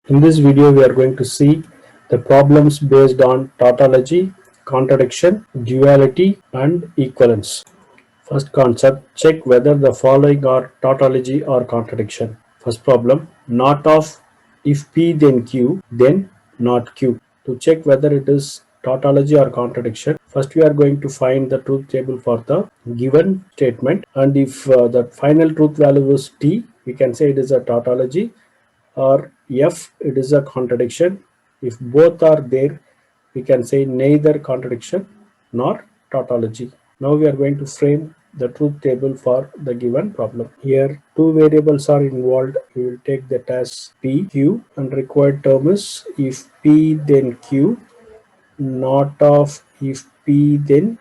In this video, we are going to see the problems based on tautology, contradiction, duality, and equivalence. First concept, check whether the following are tautology or contradiction. First problem, not of if P then Q, then not Q. To check whether it is tautology or contradiction, first we are going to find the truth table for the given statement, and if the final truth value is T, we can say it is a tautology, or F, it is a contradiction. If both are there, we can say neither contradiction nor tautology. Now we are going to frame the truth table for the given problem. Here two variables are involved. We will take that as P, Q, and required term is if P then Q, not of if P then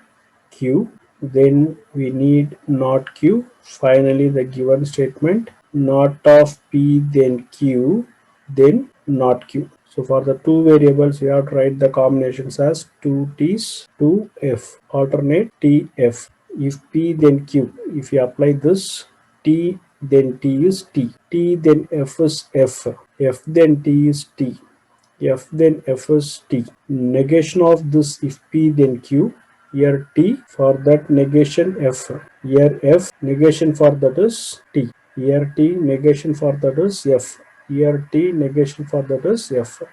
Q, then we need not Q. Finally the given statement, not of P then Q, then not Q. So for the two variables we have to write the combinations as 2t's 2f, alternate tf. If P then Q, if you apply this, T then T is T, T then F is F, F then T is T, F then F is T. Negation of this if P then Q, here T, for that negation F, here F, negation for that is T, here T, negation for that is F, here T, negation for that is F,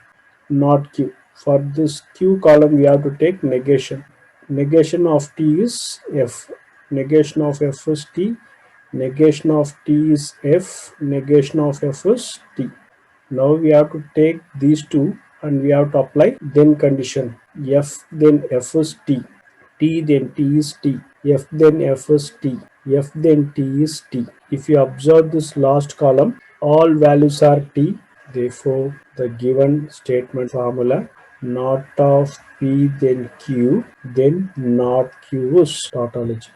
not Q. For this Q column we have to take negation. Negation of T is F, negation of F is T, negation of T is F, negation of F is T. Now we have to take these two and we have to apply then condition. F then F is T, T then T is T, F then F is T, F then T is T. If you observe this last column, all values are T. Therefore, the given statement formula, not of P then Q, then not Q is tautology.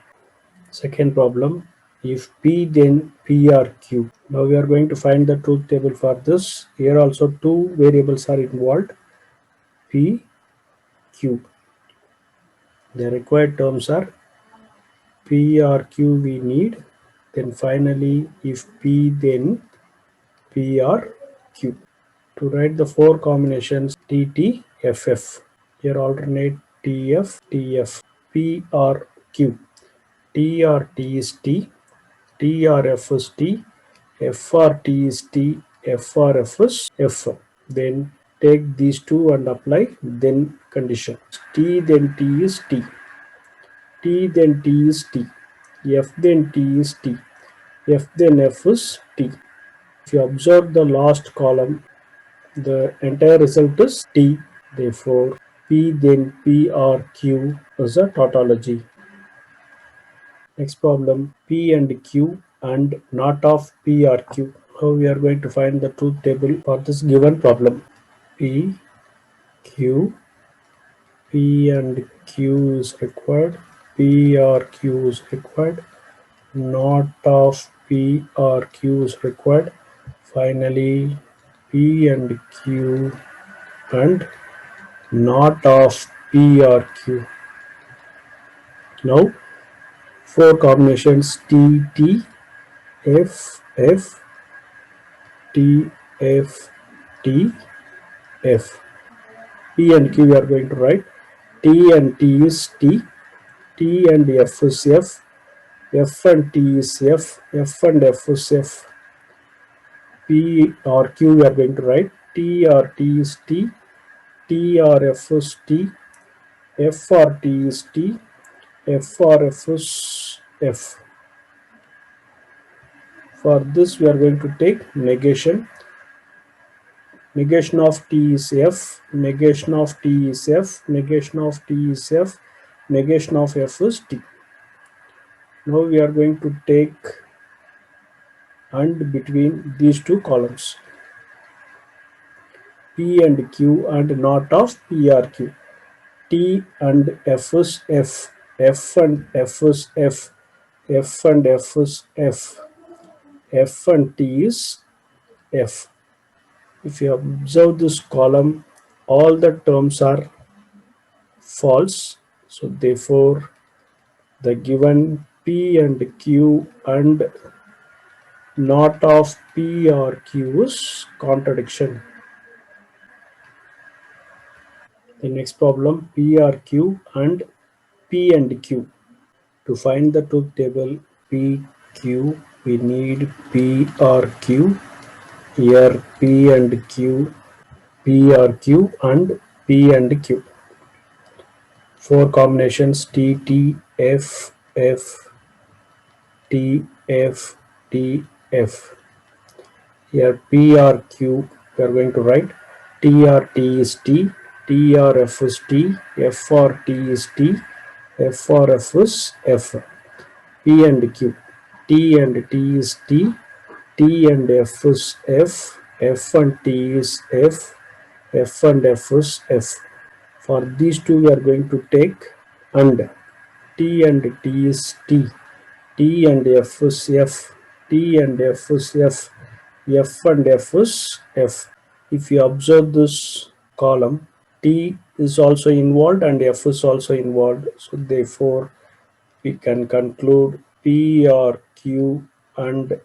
Second problem, if P then P or Q. Now we are going to find the truth table for this. Here also two variables are involved, P, Q. The required terms are P or Q we need. Then finally, if P then P or Q. To write the four combinations T T F F. Here alternate TF, TF, P or Q. T or T is T, T or F is T, F or T is T, F or F is F. Then take these two and apply then condition. T then T is T, T then T is T, F then T is T, F then F is T. If you observe the last column, the entire result is T. Therefore, P then P or Q is a tautology. Next problem, P and Q and not of P or Q. Now we are going to find the truth table for this given problem. P, Q, P and Q is required, P or Q is required, not of P or Q is required. Finally, P and Q and not of P or Q. Now, four combinations T, T, F, F, T, F, T, F. P and Q we are going to write. T and T is T, T and F is F, F and T is F, F and F is F. P or Q we are going to write. T or T is T, T or F is T, F or T is T, F or F is F. For this we are going to take negation. Negation of T is F, negation of T is F, negation of T is F, negation of F is T. Now we are going to take and between these two columns, P and Q and not of P or Q. T and F is F, F and F is F, F and F is F, F and T is F. If you observe this column, all the terms are false. So therefore, the given P and Q and not of P or Q is contradiction. The next problem, P R Q and P and Q. To find the truth table P Q, we need P R Q. Here P and Q, P R Q and P and Q. Four combinations T T F F T F T F. Here P R Q, we are going to write T R T is T, T R F is T, F R T is T, F R F is F. P and Q, T and T is T, T and F is F, F and T is F, F and F is F. For these two we are going to take and T and T is T, T and F is F, T and F is F, F and F is F. If you observe this column, T is also involved and F is also involved. So therefore, we can conclude P or Q and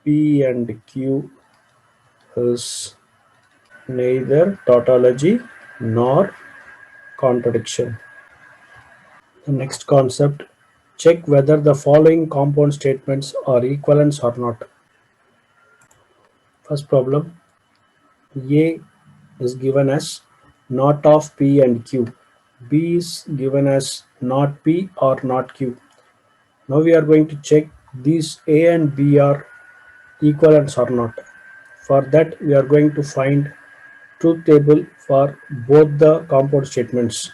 P and Q is neither tautology nor contradiction. The next concept, check whether the following compound statements are equivalent or not. First problem, A is given as not of P and Q. B is given as not P or not Q. Now we are going to check these A and B are equivalent or not. For that we are going to find truth table for both the compound statements.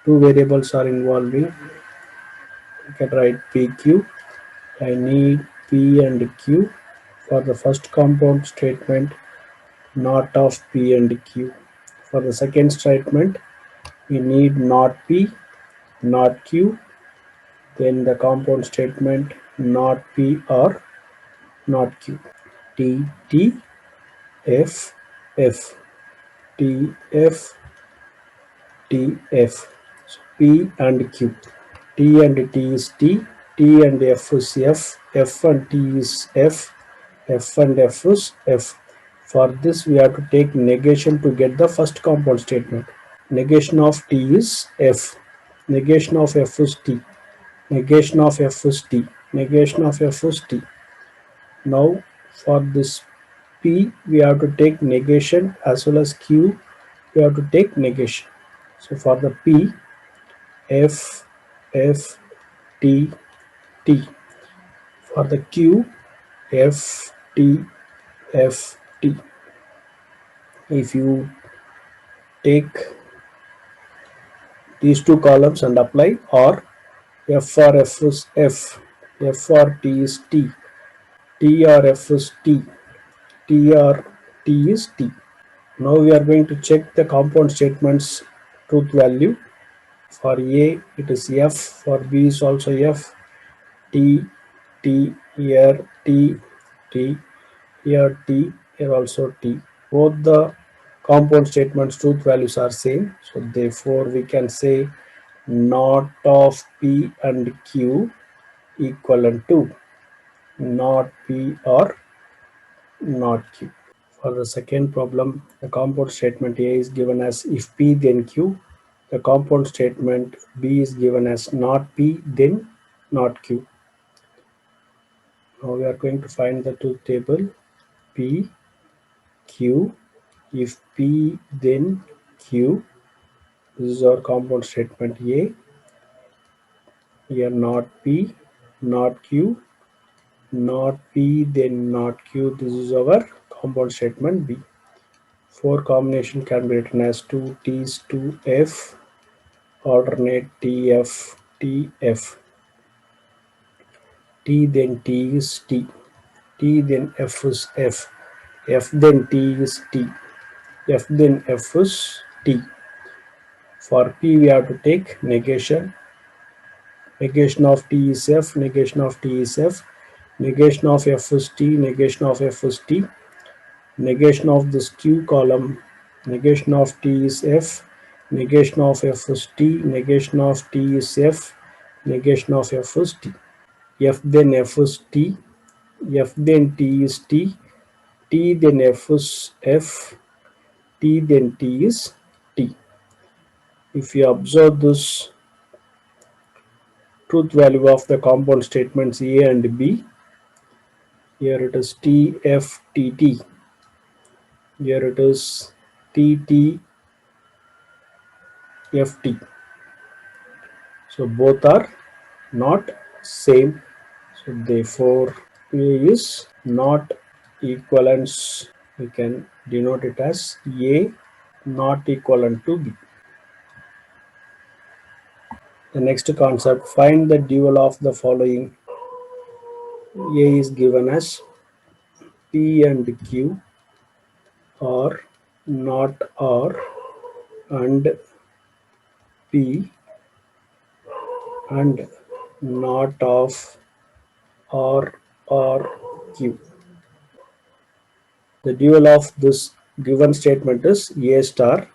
Two variables are involving. You can write PQ. I need P and Q for the first compound statement, not of P and Q. For the second statement, we need not P, not Q, then the compound statement not P or not Q. T, T, F, F, T, F, T, F. So P and Q. T and T is T, T and F is F, F and T is F, F and F is F. For this we have to take negation to get the first compound statement. Negation of T is F, negation of F is T, negation of F is T, negation of F is T. Now for this P we have to take negation as well as Q we have to take negation. So for the P, F, F, T, T. For the Q, F, T, F, T. If you take these two columns and apply, or F or F is F, F or T is T, T or F is T, T or T is T. Now we are going to check the compound statements truth value. For A it is F, for B is also F, T, T, here T, T, here T, here also T. Both the compound statements truth values are same. So therefore we can say not of P and Q equivalent to not P or not Q. For the second problem, the compound statement A is given as if P then Q. The compound statement B is given as not P then not Q. Now we are going to find the truth table P, Q. If P then Q, this is our compound statement A. Here not P, not Q, not P then not Q. This is our compound statement B. Four combination can be written as 2 T's 2 F, alternate TF, TF. T then T is T, T then F is F, F then T is T, F then F is T. For P we have to take negation. Negation of T is F, negation of T is F, negation of F is T, negation of F is T, negation of this Q column, negation of T is F, negation of F is T, negation of T is F, negation of F is T. F then F is T, F then T is T, T then F is F, T then T is T. if you observe this truth value of the compound statements A and B, here it is TFTT, here it is TTFT, so both are not same, so therefore A is not equivalence, we can denote it as A not equivalent to B. The next concept, find the dual of the following. A is given as P and Q or not R and P and not of R or Q. The dual of this given statement is A star.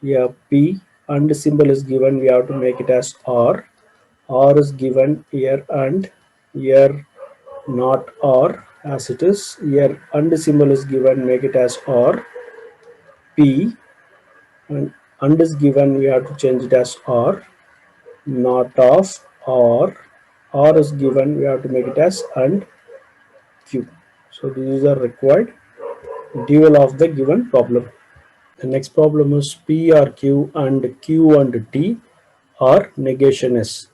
Here P and symbol is given, we have to make it as R. R is given here and here not R as it is. Here and symbol is given, make it as R. P and is given, we have to change it as R. Not of R. R is given, we have to make it as and Q. So these are required dual of the given problem. The next problem is P or Q and Q and T are negation S.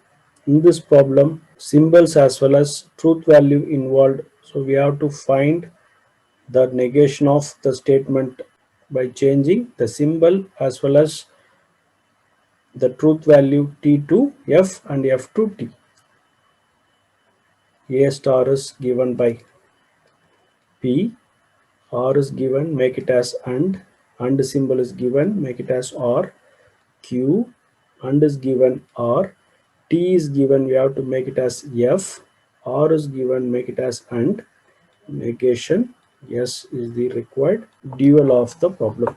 In this problem, symbols as well as truth value involved. So we have to find the negation of the statement by changing the symbol as well as the truth value T to F and F to T. A star is given by P, R is given, make it as and symbol is given, make it as R. Q and is given R. T is given, we have to make it as F. R is given, make it as and. Negation S is the required dual of the problem.